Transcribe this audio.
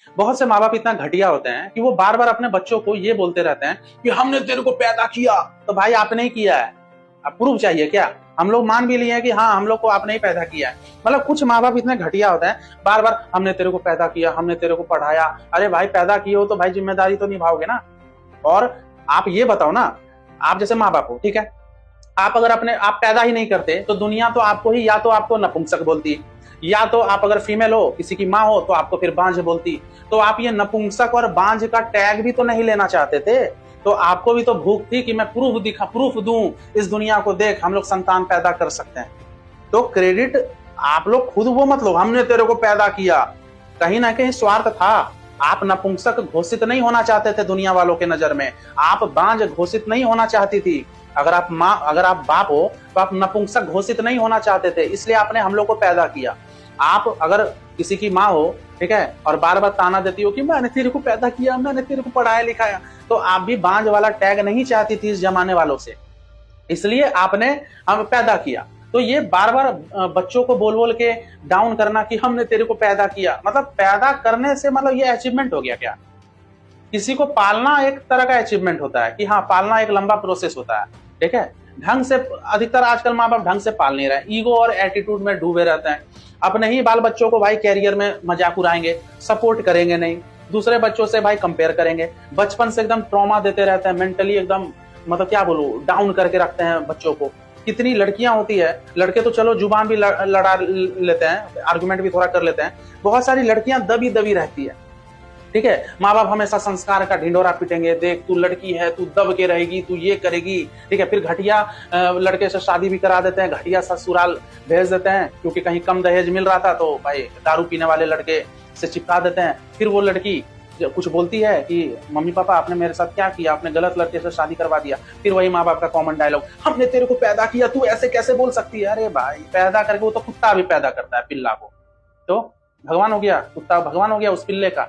बहुत से माँ बाप इतना घटिया होते हैं कि वो बार बार अपने बच्चों को ये बोलते रहते हैं कि हमने तेरे को पैदा किया। तो भाई आपने ही किया है, अब प्रूफ चाहिए क्या? हम लोग मान भी लिए हैं कि हाँ हम लोग को आपने ही पैदा किया है। मतलब कुछ माँ बाप इतने घटिया होते हैं, बार बार हमने तेरे को पैदा किया, हमने तेरे को पढ़ाया। अरे भाई पैदा किए हो तो भाई जिम्मेदारी तो निभाओगे ना। और आप ये बताओ ना, आप जैसे माँ बाप हो, ठीक है, आप अगर आप पैदा ही नहीं करते तो दुनिया तो आपको ही, या तो आपको नपुंसक बोलती, या तो आप अगर फीमेल हो, किसी की माँ हो, तो आपको फिर बांझ बोलती। तो आप ये नपुंसक और बांझ का टैग भी तो नहीं लेना चाहते थे। तो आपको भी तो भूख थी कि मैं प्रूफ दूं इस दुनिया को, देख हम लोग संतान पैदा कर सकते हैं। तो क्रेडिट आप लोग खुद वो मत लो, हमने तेरे को पैदा किया। कहीं ना कहीं स्वार्थ था। आप नपुंसक घोषित नहीं होना चाहते थे दुनिया वालों के नजर में, आप बांझ घोषित नहीं होना चाहती थी। अगर आप बाप हो तो आप नपुंसक घोषित नहीं होना चाहते थे, इसलिए आपने हम लोग को पैदा किया। आप अगर किसी की माँ हो, ठीक है, और बार बार ताना देती हो कि मैंने तेरे को पैदा किया, मैंने तेरे को पढ़ाया लिखाया, तो आप भी बांझ वाला टैग नहीं चाहती थी इस जमाने वालों से, इसलिए आपने हम पैदा किया। तो ये बार बार बच्चों को बोल बोल के डाउन करना कि हमने तेरे को पैदा किया, मतलब पैदा करने से मतलब ये अचीवमेंट हो गया क्या? किसी को पालना एक तरह का अचीवमेंट होता है कि हाँ पालना एक लंबा प्रोसेस होता है, ठीक है। ढंग से अधिकतर आजकल माँ बाप ढंग से पाल नहीं रहे, ईगो और एटीट्यूड में डूबे रहते हैं। अपने ही बाल बच्चों को भाई कैरियर में मजाक उड़ाएंगे, सपोर्ट करेंगे नहीं, दूसरे बच्चों से भाई कंपेयर करेंगे, बचपन से एकदम ट्रॉमा देते रहते हैं, मेंटली एकदम मतलब क्या बोलूं डाउन करके रखते हैं बच्चों को। कितनी लड़कियां होती है, लड़के तो चलो जुबान भी लड़ा लेते हैं, आर्गुमेंट भी थोड़ा कर लेते हैं, बहुत सारी लड़कियां दबी दबी रहती है, ठीक है। माँ बाप हमेशा संस्कार का ढिंडोरा पीटेंगे, देख तू लड़की है, तू दब के रहेगी, तू ये करेगी, ठीक है। फिर घटिया लड़के से शादी भी करा देते हैं, घटिया ससुराल भेज देते हैं, क्योंकि कहीं कम दहेज मिल रहा था तो भाई दारू पीने वाले लड़के से चिपका देते हैं। फिर वो लड़की कुछ बोलती है कि मम्मी पापा आपने मेरे साथ क्या किया, आपने गलत लड़के से शादी करवा दिया। फिर वही माँ बाप का कॉमन डायलॉग, हमने तेरे को पैदा किया, तू ऐसे कैसे बोल सकती है? अरे भाई पैदा करके वो तो कुत्ता भी पैदा करता है पिल्ला को, तो भगवान हो गया, कुत्ता भगवान हो गया उस पिल्ले का।